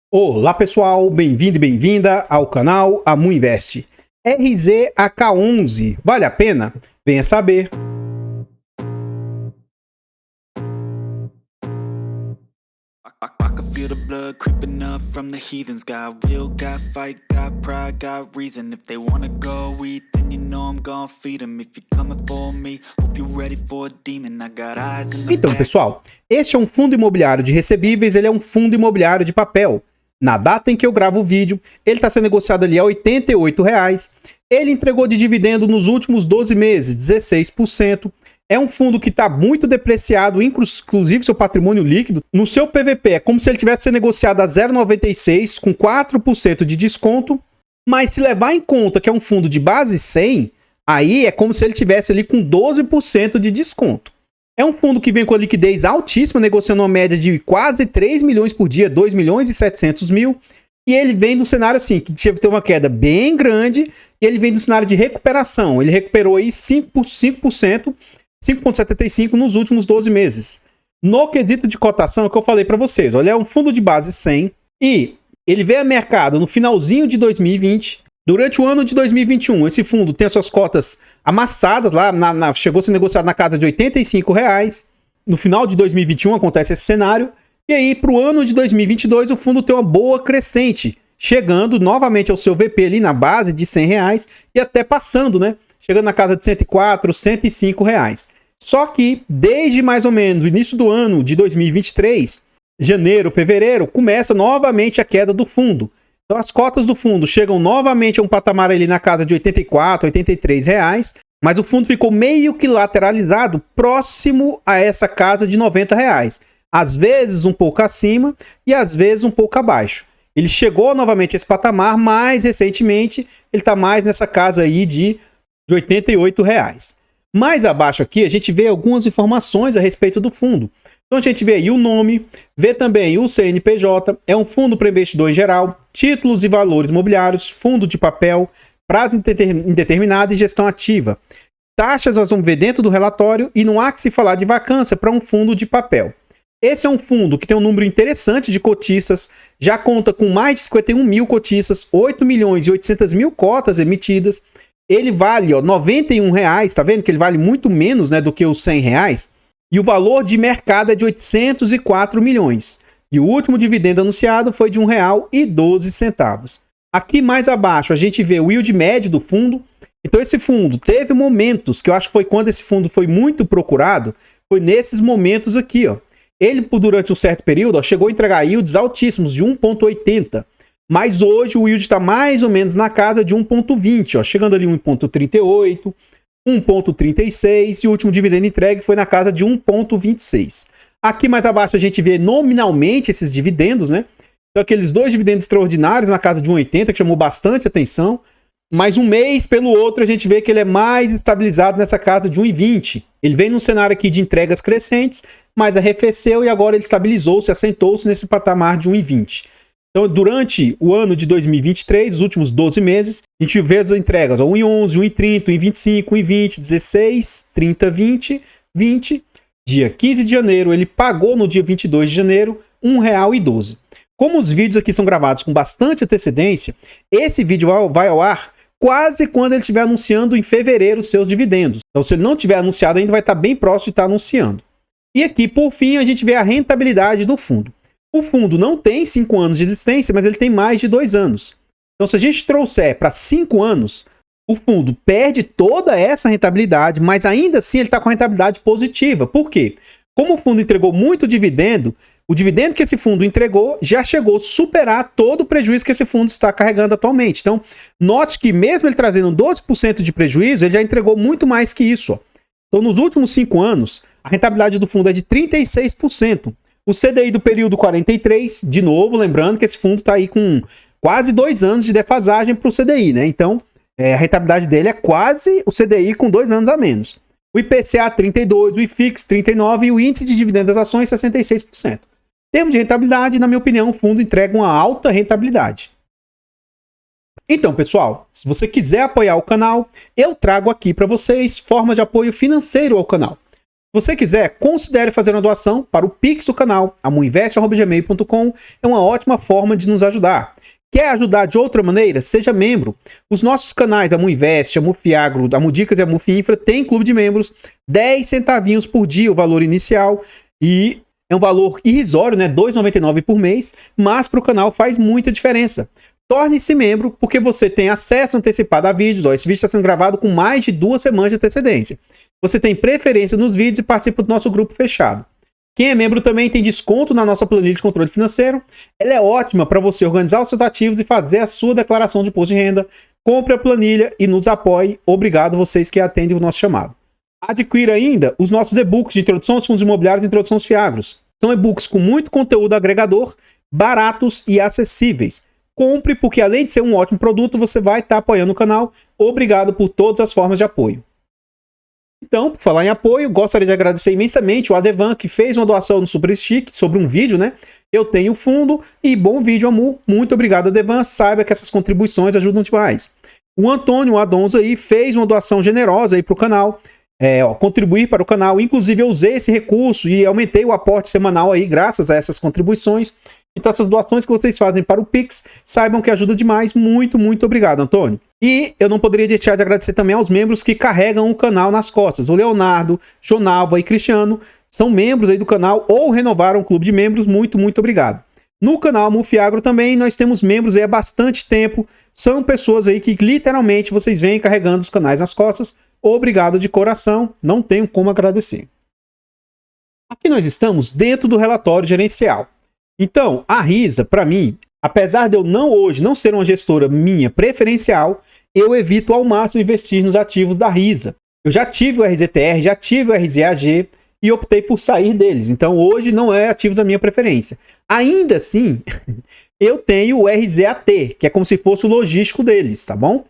Olá pessoal, bem-vindo e bem-vinda ao canal Amu Invest. RZAK11, vale a pena? Venha saber. I can feel the blood creeping up from the heathens. Got will, got fight, got pride, got reason. If they wanna go eat, then you know I'm gonna feed them. If you're coming for me, hope you're ready for a demon. I got eyes in the Então back. pessoal, este é um fundo imobiliário de recebíveis, ele é um fundo imobiliário de papel. Na data em que eu gravo o vídeo, ele está sendo negociado ali a R$ 88. Ele entregou de dividendo nos últimos 12 meses, 16%. É um fundo que está muito depreciado, inclusive seu patrimônio líquido. No seu PVP, é como se ele tivesse sido negociado a 0,96, com 4% de desconto. Mas se levar em conta que é um fundo de base 100, aí é como se ele tivesse ali com 12% de desconto. É um fundo que vem com a liquidez altíssima, negociando uma média de quase 3 milhões por dia, 2 milhões e 700 mil. E ele vem do cenário assim, que teve uma queda bem grande, e ele vem do cenário de recuperação. Ele recuperou aí 5%, 5,75% nos últimos 12 meses. No quesito de cotação, é o que eu falei para vocês. Olha, é um fundo de base 100 e ele veio a mercado no finalzinho de 2020. Durante o ano de 2021, esse fundo tem as suas cotas amassadas lá, chegou a ser negociado na casa de R$ 85. No final de 2021 acontece esse cenário. E aí, para o ano de 2022, o fundo tem uma boa crescente, chegando novamente ao seu VP ali na base de R$ 100 e até passando, né? Chegando na casa de 104, R$ 105. Só que, desde mais ou menos o início do ano de 2023, janeiro, fevereiro, começa novamente a queda do fundo. Então as cotas do fundo chegam novamente a um patamar ali na casa de R$ 84, R$ 83, mas o fundo ficou meio que lateralizado próximo a essa casa de R$ 90. Às vezes um pouco acima e às vezes um pouco abaixo. Ele chegou novamente a esse patamar, mas recentemente ele está mais nessa casa aí de R$ 88. Mais abaixo aqui a gente vê algumas informações a respeito do fundo. Então a gente vê aí o nome, vê também o CNPJ, é um fundo para investidor em geral, títulos e valores imobiliários, fundo de papel, prazo indeterminado e gestão ativa. Taxas nós vamos ver dentro do relatório e não há que se falar de vacância para um fundo de papel. Esse é um fundo que tem um número interessante de cotistas, já conta com mais de 51 mil cotistas, 8 milhões e 800 mil cotas emitidas. Ele vale R$ 91, tá vendo que ele vale muito menos, né, do que os R$ 100? E o valor de mercado é de 804 milhões. E o último dividendo anunciado foi de R$ 1,12. Aqui mais abaixo a gente vê o yield médio do fundo. Então esse fundo teve momentos, que eu acho que foi quando esse fundo foi muito procurado, foi nesses momentos aqui, ó. Ele, durante um certo período, ó, chegou a entregar yields altíssimos de 1,80. Mas hoje o yield está mais ou menos na casa de 1,20, ó, chegando ali 1,38, 1,36 e o último dividendo entregue foi na casa de 1,26. Aqui mais abaixo a gente vê nominalmente esses dividendos, né? Então aqueles dois dividendos extraordinários na casa de 1,80 que chamou bastante atenção. Mas um mês pelo outro a gente vê que ele é mais estabilizado nessa casa de 1,20. Ele vem num cenário aqui de entregas crescentes, mas arrefeceu e agora ele estabilizou-se, assentou-se nesse patamar de 1,20. Então, durante o ano de 2023, os últimos 12 meses, a gente vê as entregas, 1,11, 1,30, 1,25, 1,20, 16, 30, 20, 20. Dia 15 de janeiro, ele pagou no dia 22 de janeiro R$ 1,12. Como os vídeos aqui são gravados com bastante antecedência, esse vídeo vai ao ar quase quando ele estiver anunciando em fevereiro os seus dividendos. Então, se ele não tiver anunciado ainda, vai estar bem próximo de estar anunciando. E aqui, por fim, a gente vê a rentabilidade do fundo. O fundo não tem 5 anos de existência, mas ele tem mais de 2 anos. Então, se a gente trouxer para 5 anos, o fundo perde toda essa rentabilidade, mas ainda assim ele está com a rentabilidade positiva. Por quê? Como o fundo entregou muito dividendo, o dividendo que esse fundo entregou já chegou a superar todo o prejuízo que esse fundo está carregando atualmente. Então, note que mesmo ele trazendo 12% de prejuízo, ele já entregou muito mais que isso. Ó. Então, nos últimos 5 anos, a rentabilidade do fundo é de 36%. O CDI do período 43, de novo, lembrando que esse fundo está aí com quase 2 anos de defasagem para o CDI, né? Então, a rentabilidade dele é quase o CDI com 2 anos a menos. O IPCA 32, o IFIX 39 e o índice de dividendos das ações 66%. Em termos de rentabilidade, na minha opinião, o fundo entrega uma alta rentabilidade. Então, pessoal, se você quiser apoiar o canal, eu trago aqui para vocês formas de apoio financeiro ao canal. você quiser, considere fazer uma doação para o Pix do canal, amuinvest@gmail.com, é uma ótima forma de nos ajudar. Quer ajudar de outra maneira? Seja membro. Os nossos canais, a Amuinvest, a Mufiagro, a Mudicas e a Mufinfra, tem clube de membros, 10 centavinhos por dia o valor inicial, e é um valor irrisório, né? R$ 2,99 por mês, mas para o canal faz muita diferença. Torne-se membro, porque você tem acesso antecipado a vídeos. Ó, esse vídeo está sendo gravado com mais de 2 semanas de antecedência. Você tem preferência nos vídeos e participa do nosso grupo fechado. Quem é membro também tem desconto na nossa planilha de controle financeiro. Ela é ótima para você organizar os seus ativos e fazer a sua declaração de imposto de renda. Compre a planilha e nos apoie. Obrigado vocês que atendem o nosso chamado. Adquira ainda os nossos e-books de introdução aos fundos imobiliários e introdução aos fiagros. São e-books com muito conteúdo agregador, baratos e acessíveis. Compre, porque além de ser um ótimo produto, você vai estar apoiando o canal. Obrigado por todas as formas de apoio. Então, por falar em apoio, gostaria de agradecer imensamente o Adevan, que fez uma doação no Super Stick sobre um vídeo, né? Eu tenho fundo e bom vídeo, amor. Muito obrigado, Adevan. Saiba que essas contribuições ajudam demais. O Antônio Adonza aí fez uma doação generosa aí para o canal. Contribuir para o canal. Inclusive, eu usei esse recurso e aumentei o aporte semanal aí, graças a essas contribuições. Então, essas doações que vocês fazem para o Pix, saibam que ajuda demais. Muito, muito obrigado, Antônio. E eu não poderia deixar de agradecer também aos membros que carregam o canal nas costas. O Leonardo, Jonalva e Cristiano são membros aí do canal ou renovaram o clube de membros. Muito, muito obrigado. No canal Mufiagro também nós temos membros aí há bastante tempo. São pessoas aí que literalmente vocês vêm carregando os canais nas costas. Obrigado de coração. Não tenho como agradecer. Aqui nós estamos dentro do relatório gerencial. Então, a Risa, para mim, apesar de eu hoje não ser uma gestora minha preferencial, eu evito ao máximo investir nos ativos da Risa. Eu já tive o RZTR, já tive o RZAG e optei por sair deles. Então, hoje não é ativo da minha preferência. Ainda assim, eu tenho o RZAT, que é como se fosse o logístico deles, tá bom?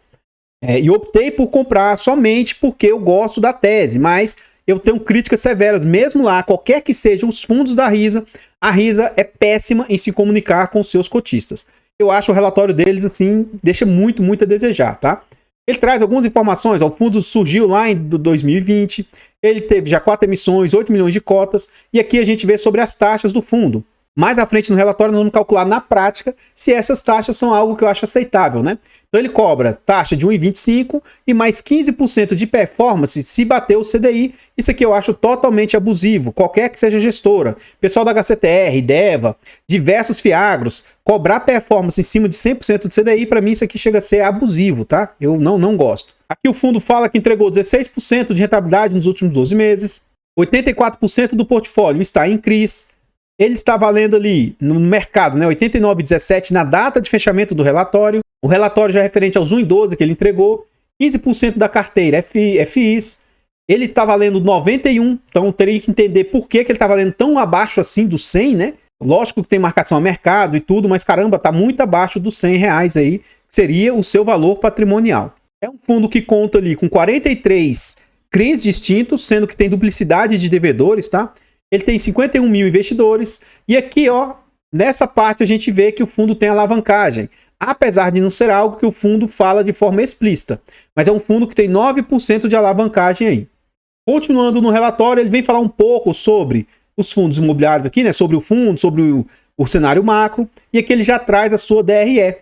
E optei por comprar somente porque eu gosto da tese, mas eu tenho críticas severas, mesmo lá, qualquer que sejam os fundos da Risa, a Risa é péssima em se comunicar com seus cotistas. Eu acho o relatório deles, assim, deixa muito, muito a desejar, tá? Ele traz algumas informações, ó, o fundo surgiu lá em 2020, ele teve já 4 emissões, 8 milhões de cotas, e aqui a gente vê sobre as taxas do fundo. Mais à frente no relatório nós vamos calcular na prática se essas taxas são algo que eu acho aceitável, né? Então ele cobra taxa de 1,25 e mais 15% de performance se bater o CDI. Isso aqui eu acho totalmente abusivo, qualquer que seja a gestora. Pessoal da HCTR, Deva, diversos fiagros, cobrar performance em cima de 100% de CDI, para mim isso aqui chega a ser abusivo, tá? Eu não gosto. Aqui o fundo fala que entregou 16% de rentabilidade nos últimos 12 meses, 84% do portfólio está em CRIs. Ele está valendo ali no mercado, né, 89,17 na data de fechamento do relatório. O relatório já é referente aos 1,12 que ele entregou. 15% da carteira é FIIs. Ele está valendo 91, então teria que entender por que ele está valendo tão abaixo assim do 100, né? Lógico que tem marcação a mercado e tudo, mas caramba, está muito abaixo dos R$100 aí, que seria o seu valor patrimonial. É um fundo que conta ali com 43 CRIs distintos, sendo que tem duplicidade de devedores, tá? Ele tem 51 mil investidores. E aqui, ó, nessa parte a gente vê que o fundo tem alavancagem. Apesar de não ser algo que o fundo fala de forma explícita. Mas é um fundo que tem 9% de alavancagem aí. Continuando no relatório, ele vem falar um pouco sobre os fundos imobiliários aqui, né? Sobre o fundo, sobre o cenário macro. E aqui ele já traz a sua DRE.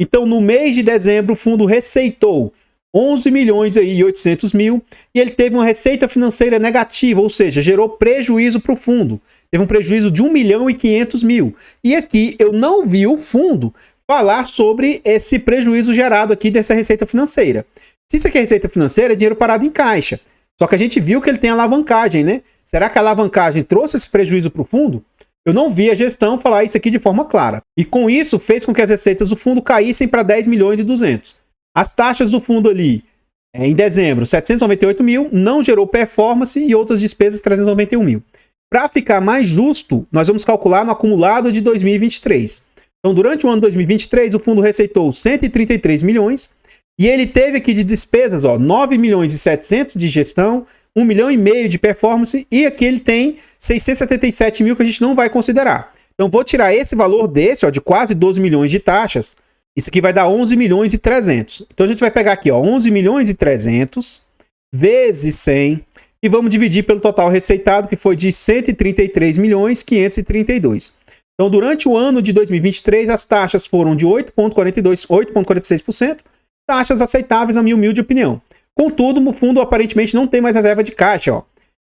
Então, no mês de dezembro, o fundo receitou 11 milhões e 800 mil, e ele teve uma receita financeira negativa, ou seja, gerou prejuízo para o fundo. Teve um prejuízo de 1 milhão e 500 mil. E aqui eu não vi o fundo falar sobre esse prejuízo gerado aqui dessa receita financeira. Se isso aqui é receita financeira, é dinheiro parado em caixa. Só que a gente viu que ele tem alavancagem, né? Será que a alavancagem trouxe esse prejuízo para o fundo? Eu não vi a gestão falar isso aqui de forma clara. E com isso, fez com que as receitas do fundo caíssem para 10 milhões e 200. As taxas do fundo ali, em dezembro, 798 mil, não gerou performance e outras despesas 391 mil. Para ficar mais justo, nós vamos calcular no acumulado de 2023. Então, durante o ano 2023, o fundo receitou 133 milhões e ele teve aqui de despesas, ó, 9 milhões e 700 de gestão, 1 milhão e meio de performance e aqui ele tem 677 mil que a gente não vai considerar. Então, vou tirar esse valor desse, ó, de quase 12 milhões de taxas. Isso aqui vai dar 11 milhões e 300. Então a gente vai pegar aqui, ó, 11 milhões e 300 vezes 100 e vamos dividir pelo total receitado, que foi de 133.532. Então, durante o ano de 2023, as taxas foram de 8,46%, taxas aceitáveis, na minha humilde opinião. Contudo, o fundo aparentemente não tem mais reserva de caixa. Ó.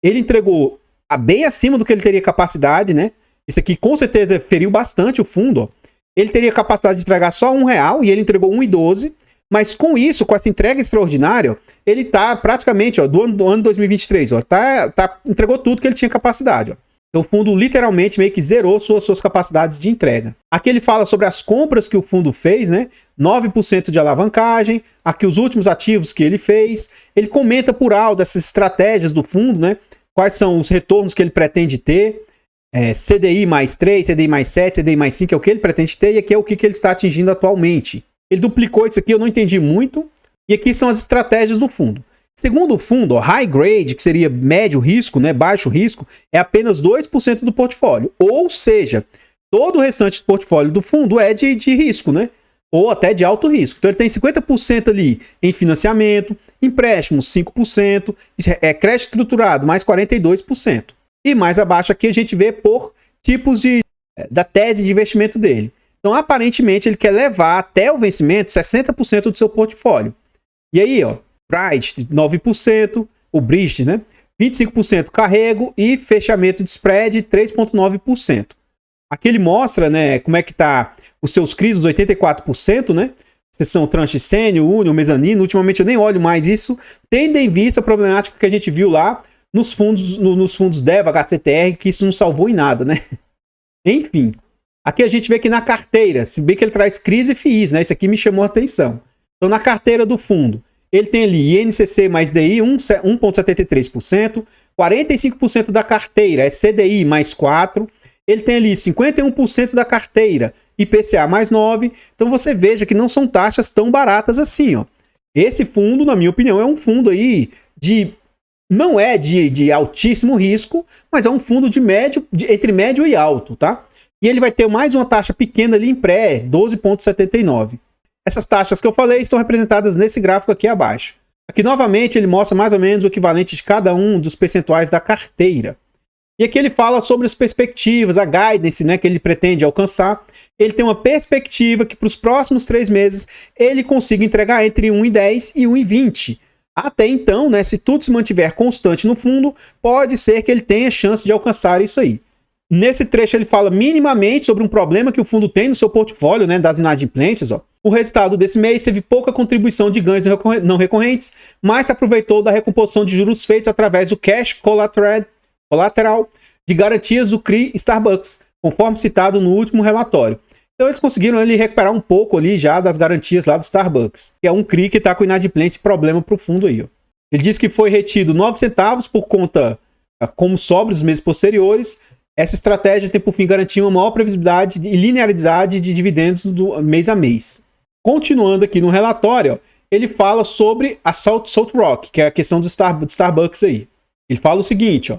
Ele entregou bem acima do que ele teria capacidade, né? Isso aqui com certeza feriu bastante o fundo. Ó. Ele teria capacidade de entregar só R$1 e ele entregou R$1,12. Mas com isso, com essa entrega extraordinária, ele tá praticamente, ó, do ano 2023, ó, entregou tudo que ele tinha capacidade. Ó. Então o fundo literalmente meio que zerou suas capacidades de entrega. Aqui ele fala sobre as compras que o fundo fez, né? 9% de alavancagem, aqui os últimos ativos que ele fez. Ele comenta por alto essas estratégias do fundo, né? Quais são os retornos que ele pretende ter. CDI mais 3, CDI mais 7, CDI mais 5 é o que ele pretende ter e aqui é o que ele está atingindo atualmente. Ele duplicou isso aqui, eu não entendi muito. E aqui são as estratégias do fundo. Segundo o fundo, ó, high grade, que seria médio risco, né, baixo risco, é apenas 2% do portfólio. Ou seja, todo o restante do portfólio do fundo é de risco, né? Ou até de alto risco. Então ele tem 50% ali em financiamento, empréstimos 5%, crédito estruturado mais 42%. E mais abaixo aqui a gente vê por tipos da tese de investimento dele. Então, aparentemente, ele quer levar até o vencimento 60% do seu portfólio. E aí, ó, Bright, 9%, o Bridge, né? 25% carrego e fechamento de spread, 3,9%. Aqui ele mostra, né, como é que tá os seus CRIs, os 84%, né? Seção tranche sênior, únior, mezanino. Ultimamente eu nem olho mais isso, tendo em vista a problemática que a gente viu lá nos fundos DEVA, HCTR, que isso não salvou em nada, né? Enfim. Aqui a gente vê que na carteira, se bem que ele traz CRIs e FIIs, né? Isso aqui me chamou a atenção. Então, na carteira do fundo, ele tem ali INCC mais DI, 1,73%. 45% da carteira é CDI mais 4%. Ele tem ali 51% da carteira IPCA mais 9%. Então, você veja que não são taxas tão baratas assim, ó. Esse fundo, na minha opinião, é um fundo aí não é de altíssimo risco, mas é um fundo entre médio e alto, tá? E ele vai ter mais uma taxa pequena ali em pré, 12,79. Essas taxas que eu falei estão representadas nesse gráfico aqui abaixo. Aqui, novamente, ele mostra mais ou menos o equivalente de cada um dos percentuais da carteira. E aqui ele fala sobre as perspectivas, a guidance, né, que ele pretende alcançar. Ele tem uma perspectiva que para os próximos 3 meses ele consiga entregar entre 1,10 e 1,20. Até então, né, se tudo se mantiver constante no fundo, pode ser que ele tenha chance de alcançar isso aí. Nesse trecho ele fala minimamente sobre um problema que o fundo tem no seu portfólio, né, das inadimplências. Ó. O resultado desse mês teve pouca contribuição de ganhos não recorrentes, mas se aproveitou da recomposição de juros feitos através do cash collateral de garantias do CRI Starbucks, conforme citado no último relatório. Então eles conseguiram ali recuperar um pouco ali já das garantias lá do Starbucks, que é um CRI que está com inadimplência e problema para o fundo aí. Ó. Ele diz que foi retido 9 centavos por conta como sobre os meses posteriores. Essa estratégia tem por fim garantir uma maior previsibilidade e linearidade de dividendos do mês a mês. Continuando aqui no relatório, ó, ele fala sobre a Salt Rock, que é a questão do Starbucks aí. Ele fala o seguinte, ó.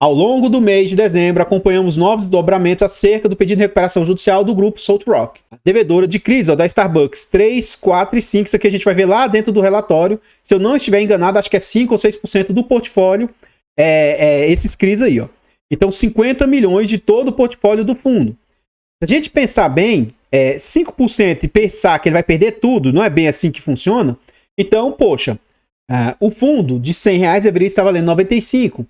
Ao longo do mês de dezembro, acompanhamos novos desdobramentos acerca do pedido de recuperação judicial do grupo Salt Rock. A devedora de crise, ó, da Starbucks 3, 4 e 5, isso aqui a gente vai ver lá dentro do relatório. Se eu não estiver enganado, acho que é 5 ou 6% do portfólio, esses CRIs aí, ó. Então, 50 milhões de todo o portfólio do fundo. Se a gente pensar bem, 5% e pensar que ele vai perder tudo, não é bem assim que funciona. Então, poxa, o fundo de R$100 deveria estar valendo 95.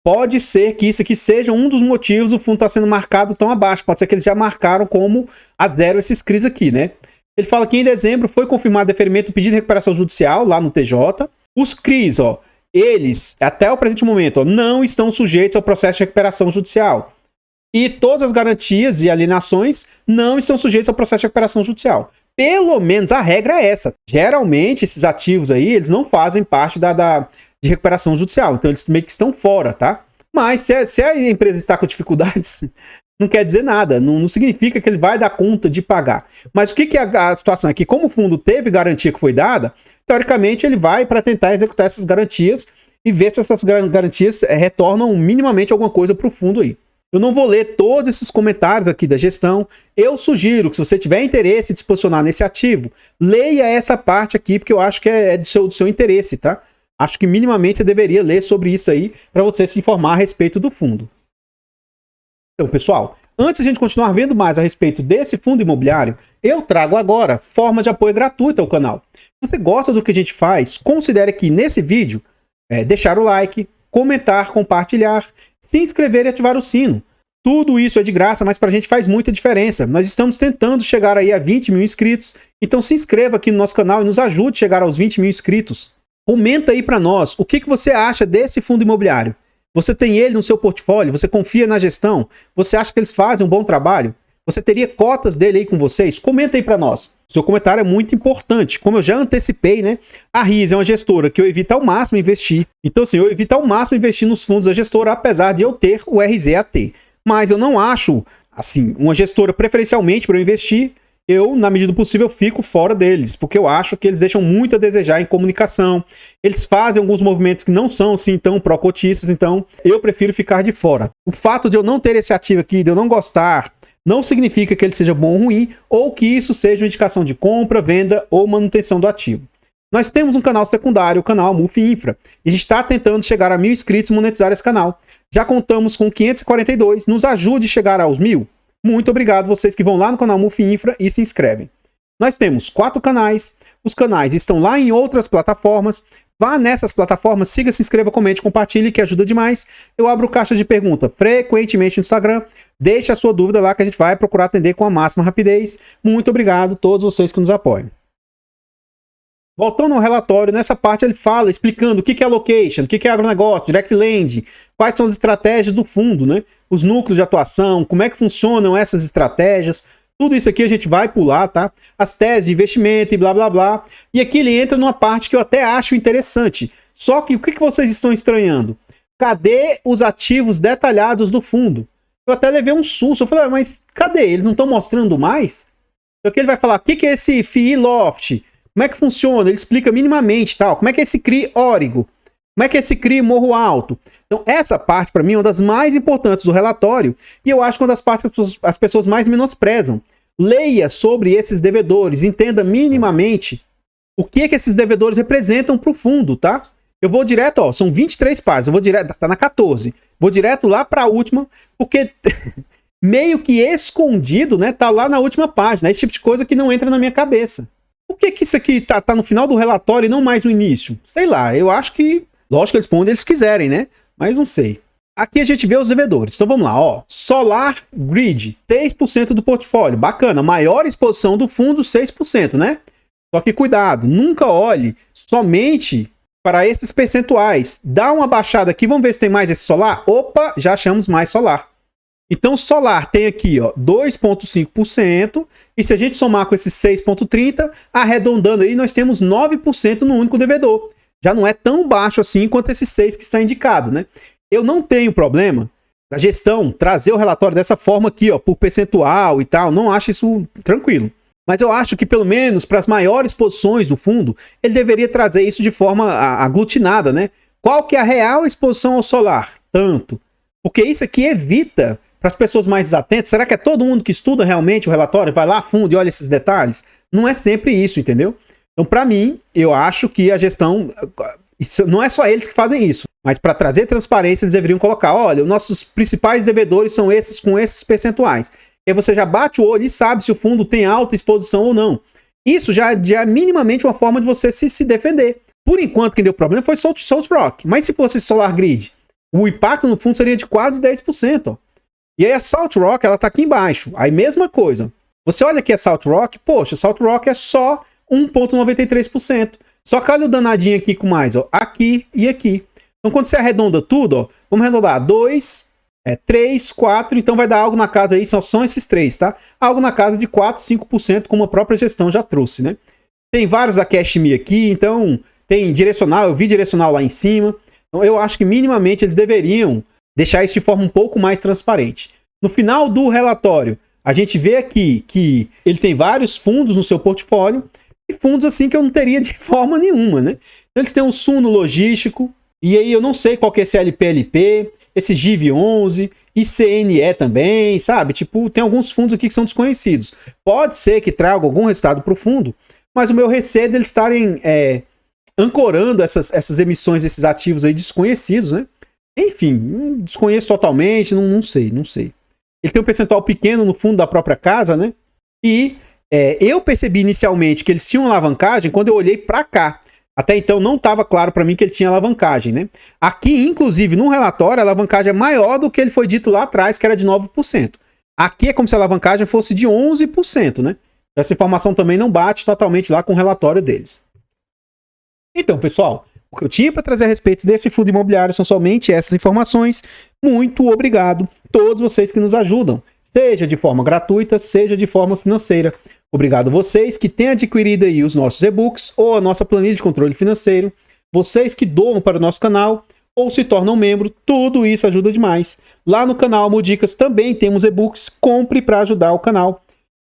Pode ser que isso aqui seja um dos motivos do fundo estar sendo marcado tão abaixo. Pode ser que eles já marcaram como a zero esses CRIs aqui, né? Ele fala que em dezembro foi confirmado o deferimento do pedido de recuperação judicial lá no TJ. Os CRIs, ó, eles, até o presente momento, ó, não estão sujeitos ao processo de recuperação judicial. E todas as garantias e alienações não estão sujeitos ao processo de recuperação judicial. Pelo menos a regra é essa. Geralmente, esses ativos aí, eles não fazem parte de recuperação judicial. Então, eles meio que estão fora, tá? Mas se a empresa está com dificuldades, não quer dizer nada. Não significa que ele vai dar conta de pagar. Mas o que é a situação aqui? Como o fundo teve garantia que foi dada, teoricamente, ele vai para tentar executar essas garantias e ver se essas garantias retornam minimamente alguma coisa para o fundo aí. Eu não vou ler todos esses comentários aqui da gestão. Eu sugiro que, se você tiver interesse de se posicionar nesse ativo, leia essa parte aqui, porque eu acho que é do seu interesse, tá? Acho que minimamente você deveria ler sobre isso aí para você se informar a respeito do fundo. Então, pessoal, antes de a gente continuar vendo mais a respeito desse fundo imobiliário, eu trago agora forma de apoio gratuita ao canal. Se você gosta do que a gente faz, considere aqui nesse vídeo deixar o like, comentar, compartilhar, se inscrever e ativar o sino. Tudo isso é de graça, mas para a gente faz muita diferença. Nós estamos tentando chegar aí a 20 mil inscritos, então se inscreva aqui no nosso canal e nos ajude a chegar aos 20 mil inscritos. Comenta aí para nós o que você acha desse fundo imobiliário. Você tem ele no seu portfólio? Você confia na gestão? Você acha que eles fazem um bom trabalho? Você teria cotas dele aí com vocês? Comenta aí para nós. Seu comentário é muito importante. Como eu já antecipei, né? A RIS é uma gestora que eu evito ao máximo investir. Então, assim, eu evito ao máximo investir nos fundos da gestora, apesar de eu ter o RZAT. Mas eu não acho, assim, uma gestora preferencialmente para eu investir. Eu, na medida do possível, fico fora deles, porque eu acho que eles deixam muito a desejar em comunicação. Eles fazem alguns movimentos que não são, assim, tão pró-cotistas, então eu prefiro ficar de fora. O fato de eu não ter esse ativo aqui, de eu não gostar, não significa que ele seja bom ou ruim, ou que isso seja uma indicação de compra, venda ou manutenção do ativo. Nós temos um canal secundário, o canal MUF Infra, e a gente está tentando chegar a 1.000 inscritos e monetizar esse canal. Já contamos com 542, nos ajude a chegar aos 1.000. Muito obrigado vocês que vão lá no canal MUF Infra e se inscrevem. Nós temos 4 canais, os canais estão lá em outras plataformas. Vá nessas plataformas, siga, se inscreva, comente, compartilhe, que ajuda demais. Eu abro caixa de pergunta frequentemente no Instagram. Deixe a sua dúvida lá que a gente vai procurar atender com a máxima rapidez. Muito obrigado a todos vocês que nos apoiam. Voltando ao relatório, nessa parte ele fala, explicando o que é allocation, o que é agronegócio, direct lending, quais são as estratégias do fundo, né? Os núcleos de atuação, como é que funcionam essas estratégias. Tudo isso aqui a gente vai pular, tá? As teses de investimento e blá, blá, blá. E aqui ele entra numa parte que eu até acho interessante. Só que o que vocês estão estranhando? Cadê os ativos detalhados do fundo? Eu até levei um susto. Eu falei, mas cadê? Eles não estão mostrando mais? Então aqui ele vai falar, o que é esse FII Loft? Como é que funciona? Ele explica minimamente, tal. Como é que é esse CRI Órigo? Como é que é esse CRI Morro Alto? Então, essa parte, para mim, é uma das mais importantes do relatório e eu acho que é uma das partes que as pessoas mais menosprezam. Leia sobre esses devedores, entenda minimamente o que esses devedores representam para o fundo, tá? Eu vou direto, ó, são 23 páginas, eu vou direto, tá na 14. Vou direto lá para a última, porque meio que escondido, né, tá lá na última página. Esse tipo de coisa que não entra na minha cabeça. Por que isso aqui tá no final do relatório e não mais no início? Sei lá, eu acho que... Lógico que eles põem onde eles quiserem, né? Mas não sei. Aqui a gente vê os devedores. Então vamos lá, ó. Solar Grid, 6% do portfólio. Bacana, maior exposição do fundo, 6%, né? Só que cuidado, nunca olhe somente para esses percentuais. Dá uma baixada aqui, vamos ver se tem mais esse solar. Opa, já achamos mais solar. Então, solar tem aqui, ó, 2,5%, e se a gente somar com esses 6,30%, arredondando aí, nós temos 9% no único devedor. Já não é tão baixo assim quanto esses 6 que está indicado, né? Eu não tenho problema da gestão trazer o relatório dessa forma aqui, ó, por percentual e tal, não acho isso tranquilo. Mas eu acho que, pelo menos, para as maiores posições do fundo, ele deveria trazer isso de forma aglutinada, né? Qual que é a real exposição ao solar? Tanto. Porque isso aqui evita... Para as pessoas mais atentas, será que é todo mundo que estuda realmente o relatório, vai lá a fundo e olha esses detalhes? Não é sempre isso, entendeu? Então, para mim, eu acho que a gestão... Não é só eles que fazem isso, mas para trazer transparência, eles deveriam colocar, olha, os nossos principais devedores são esses com esses percentuais. E aí você já bate o olho e sabe se o fundo tem alta exposição ou não. Isso já é minimamente uma forma de você se defender. Por enquanto, quem deu problema foi Salt Rock. Mas se fosse Solar Grid, o impacto no fundo seria de quase 10%, ó. E aí a Salt Rock, ela tá aqui embaixo. Aí mesma coisa. Você olha aqui a Salt Rock, poxa, Salt Rock é só 1,93%. Só que olha o danadinho aqui com mais, ó, aqui e aqui. Então quando você arredonda tudo, ó, vamos arredondar 2, 3, 4, então vai dar algo na casa aí, são esses 3, tá? Algo na casa de 4, 5%, como a própria gestão já trouxe, né? Tem vários da Cash Me aqui, então tem direcional, eu vi direcional lá em cima. Então eu acho que minimamente eles deveriam deixar isso de forma um pouco mais transparente. No final do relatório, a gente vê aqui que ele tem vários fundos no seu portfólio, e fundos assim que eu não teria de forma nenhuma, né? Então, eles têm um Suno Logístico, e aí eu não sei qual que é esse LPLP, esse GIV11, ICNE também, sabe? Tipo, tem alguns fundos aqui que são desconhecidos. Pode ser que traga algum resultado para o fundo, mas o meu receio é deles estarem ancorando essas emissões desses ativos aí desconhecidos, né? Enfim, desconheço totalmente, não sei. Ele tem um percentual pequeno no fundo da própria casa, né? E eu percebi inicialmente que eles tinham alavancagem quando eu olhei para cá. Até então não estava claro para mim que ele tinha alavancagem, né? Aqui, inclusive, no relatório, a alavancagem é maior do que ele foi dito lá atrás, que era de 9%. Aqui é como se a alavancagem fosse de 11%, né? Essa informação também não bate totalmente lá com o relatório deles. Então, pessoal, o que eu tinha para trazer a respeito desse fundo imobiliário são somente essas informações. Muito obrigado a todos vocês que nos ajudam, seja de forma gratuita, seja de forma financeira. Obrigado a vocês que têm adquirido aí os nossos e-books ou a nossa planilha de controle financeiro, vocês que doam para o nosso canal ou se tornam membro, tudo isso ajuda demais. Lá no canal Amodicas também temos e-books, compre para ajudar o canal.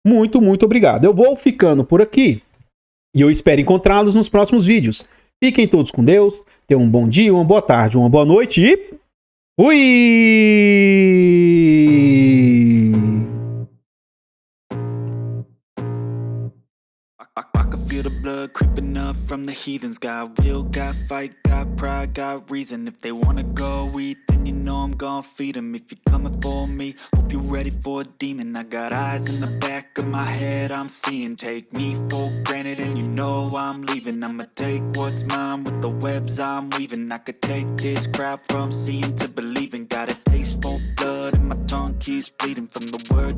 Muito, muito obrigado. Eu vou ficando por aqui e eu espero encontrá-los nos próximos vídeos. Fiquem todos com Deus, tenham um bom dia, uma boa tarde, uma boa noite e fui! I can feel the blood creeping up from the heathens. Got will, got fight, got pride, got reason. If they wanna go eat, then you know I'm gonna feed them. If you're coming for me, hope you're ready for a demon. I got eyes in the back of my head, I'm seeing. Take me for granted and you know I'm leaving. I'ma take what's mine with the webs I'm weaving. I could take this crowd from seeing to believing. Got a taste for blood and my tongue keeps bleeding from the word